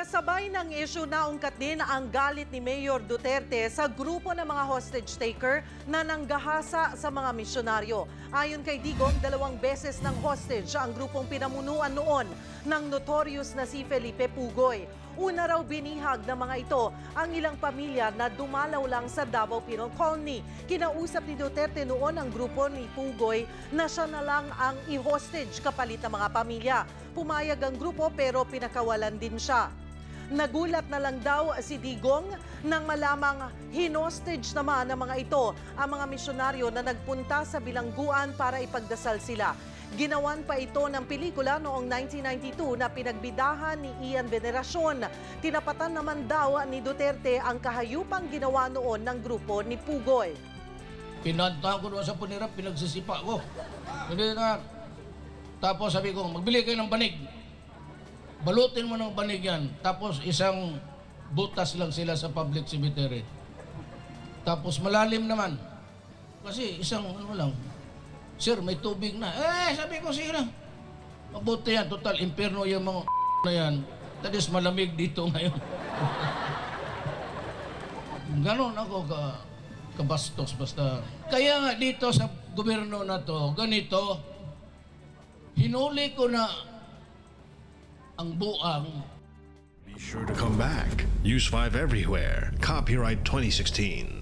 Kasabay ng issue na ungkat din ang galit ni Mayor Duterte sa grupo ng mga hostage taker na nanggahasa sa mga misyonaryo. Ayon kay Digong, 2 beses ng hostage ang grupong pinamunuan noon ng notorious na si Felipe Pugoy. Una raw binihag ng mga ito ang ilang pamilya na dumalaw lang sa Davao Penal Colony. Kinausap ni Duterte noon ang grupo ni Pugoy na siya na lang ang i-hostage kapalit ng mga pamilya. Pumayag ang grupo pero pinakawalan din siya. Nagulat na lang daw si Digong nang malamang hinostage naman ng mga ito ang mga misyonaryo na nagpunta sa bilangguan para ipagdasal sila. Ginawan pa ito ng pelikula noong 1992 na pinagbidahan ni Ian Veneracion. Tinapatan naman daw ni Duterte ang kahayupang ginawa noon ng grupo ni Pugoy. Pinanta ko doon sa punirap, pinagsisipa ko. Hindi na. Tapos sabi ko, magbili kayo ng banig. Balutin mo ng banig yan. Tapos isang butas lang sila sa public cemetery. Tapos malalim naman. Kasi isang ano lang. Sir, may tubig na. Sabi ko, sige na. Mabuti yan. Total, impyerno yung mga na yan. That is malamig dito ngayon. Ganon ako kabastos basta. Kaya nga dito sa gobyerno na to, ganito, hinuli ko na ang buang. Be sure to come back. Use 5 everywhere. Copyright 2016.